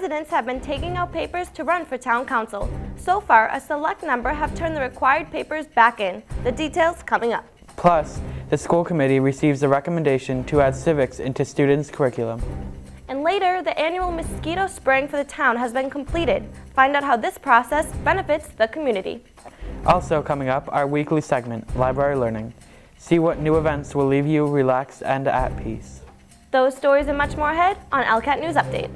residents have been taking out papers to run for town council. So far, a select number have turned the required papers back in. The details coming up. Plus, the school committee receives a recommendation to add civics into students' curriculum. And later, the annual mosquito spraying for the town has been completed. Find out how this process benefits the community. Also coming up, our weekly segment, Library Learning. See what new events will leave you relaxed and at peace. Those stories and much more ahead on ELCAT News Update.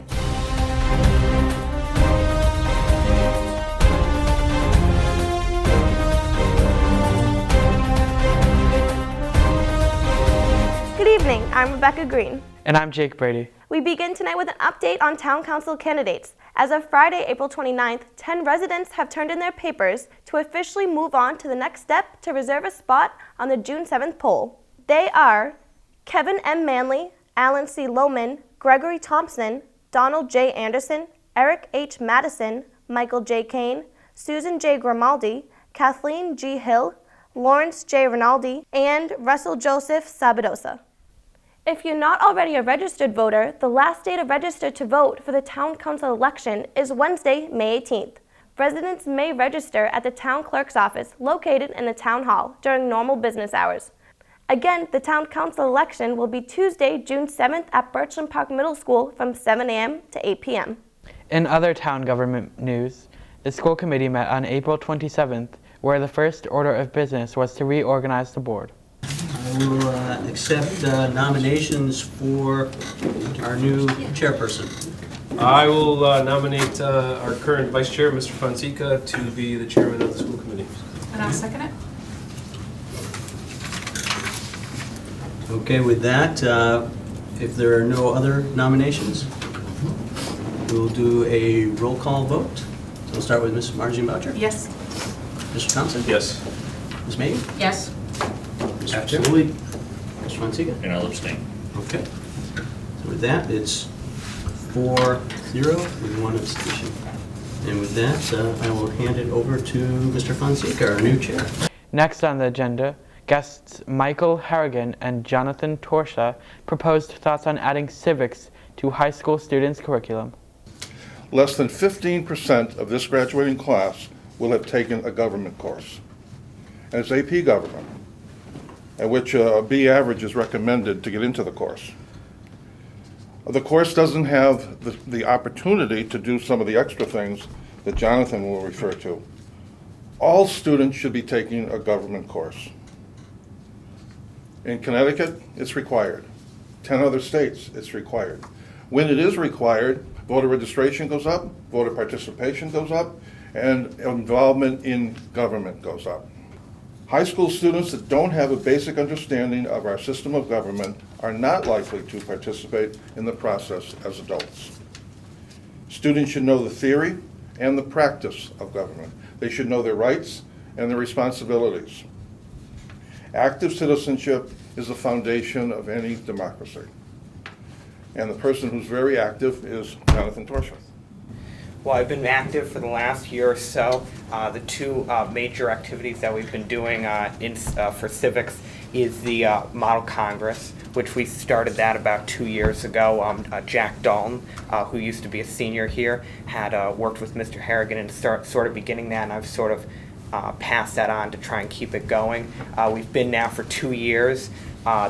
Good evening, I'm Rebecca Green. And I'm Jake Brady. We begin tonight with an update on town council candidates. As of Friday, April 29th, 10 residents have turned in their papers to officially move on to the next step to reserve a spot on the June 7th poll. They are Kevin M. Manley, Alan C. Lohman, Gregory Thompson, Donald J. Anderson, Eric H. Madison, Michael J. Kane, Susan J. Grimaldi, Kathleen G. Hill, Lawrence J. Rinaldi, and Russell Joseph Sabadosa. If you're not already a registered voter, the last day to register to vote for the town council election is Wednesday, May 18th. Residents may register at the town clerk's office located in the town hall during normal business hours. Again, the town council election will be Tuesday, June 7th at Birchland Park Middle School from 7 a.m. to 8 p.m. In other town government news, the school committee met on April 27th, where the first order of business was to reorganize the board. I will accept nominations for our new chairperson. I will nominate our current vice chair, Mr. Fonseca, to be the chairman of the school committee. And I'll second it. Okay, with that, if there are no other nominations, we'll do a roll call vote. So we'll start with Ms. Margie Boucher. Yes. Mr. Thompson. Yes. Ms. May. Yes. Absolutely. Mr. Fonseca. And I'll abstain. Okay. So with that, it's 4-0 with one abstention. And with that, I will hand it over to Mr. Fonseca, our new chair. Next on the agenda, guests Michael Harrigan and Jonathan Torsha proposed thoughts on adding civics to high school students' curriculum. Less than 15% of this graduating class will have taken a government course. And it's AP Government, at which a B average is recommended to get into the course. The course doesn't have the opportunity to do some of the extra things that Jonathan will refer to. All students should be taking a government course. In Connecticut, it's required. 10 other states, it's required. When it is required, voter registration goes up, voter participation goes up, and involvement in government goes up. High school students that don't have a basic understanding of our system of government are not likely to participate in the process as adults. Students should know the theory and the practice of government. They should know their rights and their responsibilities. Active citizenship is the foundation of any democracy. And the person who's very active is Jonathan Torsha. Well, I've been active for the last year or so. The two major activities that we've been doing for civics is the Model Congress, which we started that about 2 years ago. Jack Dalton, who used to be a senior here, had worked with Mr. Harrigan and sort of beginning that, and I've sort of passed that on to try and keep it going. We've been now for 2 years.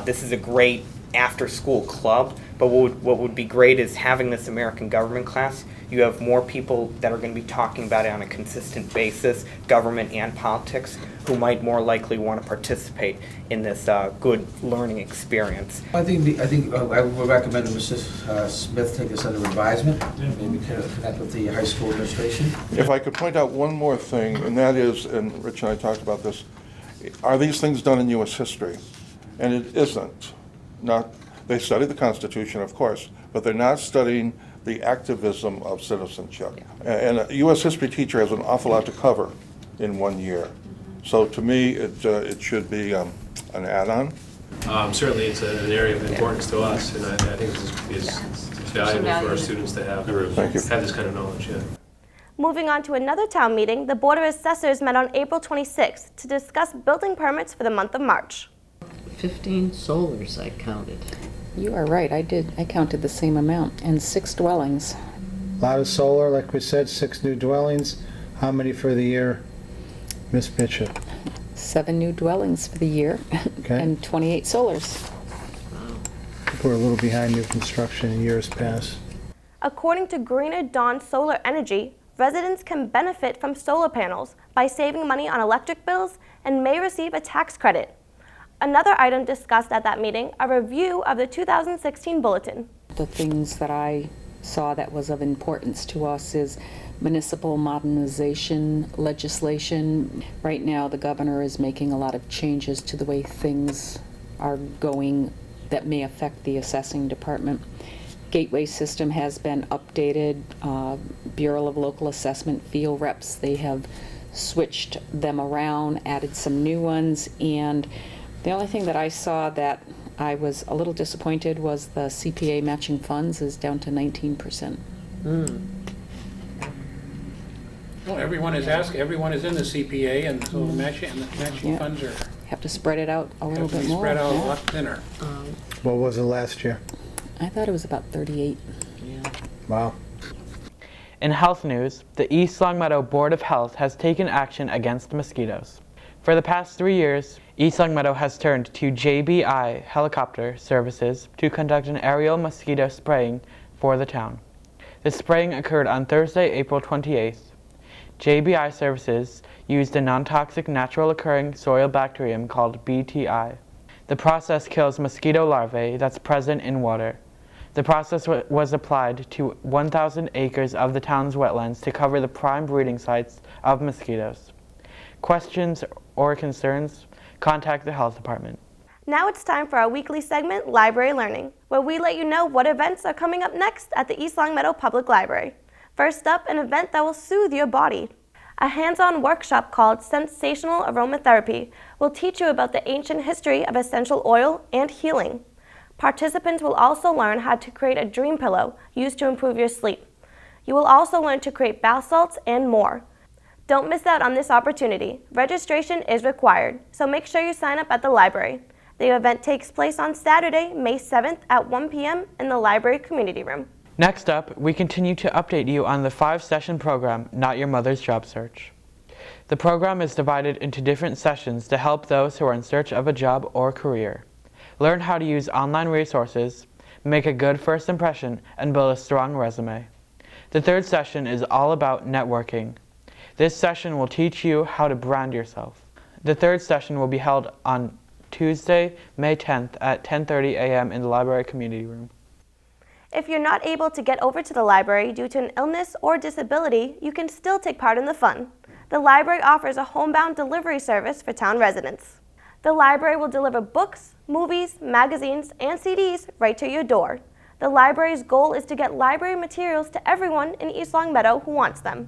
This is a great after-school club, but what would be great is having this American government class. You have more people that are going to be talking about it on a consistent basis, government and politics, who might more likely want to participate in this good learning experience. I think I would recommend that Mrs. Smith take this under advisement, maybe connect with the high school administration. If I could point out one more thing, and that is, and Rich and I talked about this, are these things done in U.S. history? And it isn't. They study the Constitution, of course, but they're not studying the activism of citizenship. Yeah. And a U.S. history teacher has an awful lot to cover in 1 year. So to me, it should be an add-on. Certainly it's an area of importance to us, and I think it's valuable for our students to have this kind of knowledge. Yeah. Moving on to another town meeting, the Board of Assessors met on April 26th to discuss building permits for the month of March. 15 solars I counted. You are right, I did. I counted the same amount, and 6 dwellings. A lot of solar, like we said, 6 new dwellings. How many for the year, Ms. Bishop? 7 new dwellings for the year Okay. and 28 solars. We're a little behind new construction in years past. According to Greener Dawn Solar Energy, residents can benefit from solar panels by saving money on electric bills and may receive a tax credit. Another item discussed at that meeting, a review of the 2016 bulletin. The things that I saw that was of importance to us is municipal modernization legislation. Right now, the governor is making a lot of changes to the way things are going that may affect the assessing department. Gateway system has been updated. Bureau of Local Assessment field reps, they have switched them around, added some new ones, and the only thing that I saw that I was a little disappointed was the CPA matching funds is down to 19%. Well, everyone is in the CPA, and so the matching Yeah. funds are Have to spread it out a little have to bit be more. spread out a yeah. lot thinner. What was it last year? I thought it was about 38. Wow. In health news, the East Longmeadow Board of Health has taken action against mosquitoes. For the past 3 years, East Longmeadow has turned to JBI helicopter services to conduct an aerial mosquito spraying for the town. The spraying occurred on Thursday, April 28th. JBI services used a non-toxic natural occurring soil bacterium called BTI. The process kills mosquito larvae that's present in water. The process was applied to 1,000 acres of the town's wetlands to cover the prime breeding sites of mosquitoes. Questions or concerns? Contact the health department. Now it's time for our weekly segment, Library Learning, where we let you know what events are coming up next at the East Longmeadow Public Library. First up, an event that will soothe your body. A hands-on workshop called Sensational Aromatherapy will teach you about the ancient history of essential oil and healing. Participants will also learn how to create a dream pillow used to improve your sleep. You will also learn to create bath salts and more. Don't miss out on this opportunity. Registration is required, so make sure you sign up at the library. The event takes place on Saturday, May 7th at 1 p.m. in the library community room. Next up, we continue to update you on the 5-session program, Not Your Mother's Job Search. The program is divided into different sessions to help those who are in search of a job or career. Learn how to use online resources, make a good first impression, and build a strong resume. The 3rd session is all about networking. This session will teach you how to brand yourself. The 3rd session will be held on Tuesday, May 10th at 10:30 a.m. in the library community room. If you're not able to get over to the library due to an illness or disability, you can still take part in the fun. The library offers a homebound delivery service for town residents. The library will deliver books, movies, magazines, and CDs right to your door. The library's goal is to get library materials to everyone in East Longmeadow who wants them.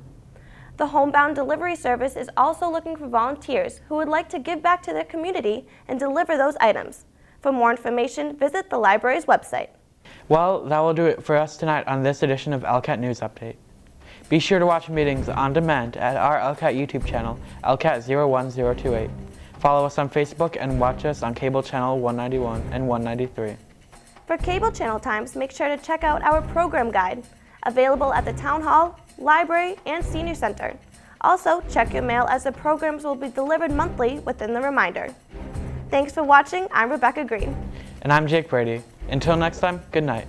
The Homebound Delivery service is also looking for volunteers who would like to give back to their community and deliver those items. For more information, visit the library's website. Well, that will do it for us tonight on this edition of ELCAT News Update. Be sure to watch meetings on demand at our ELCAT YouTube channel, ELCAT 01028. Follow us on Facebook and watch us on cable channel 191 and 193. For cable channel times, make sure to check out our program guide, available at the Town Hall, Library, and Senior Center. Also, check your mail as the programs will be delivered monthly within the reminder. Thanks for watching. I'm Rebecca Green. And I'm Jake Brady. Until next time, good night.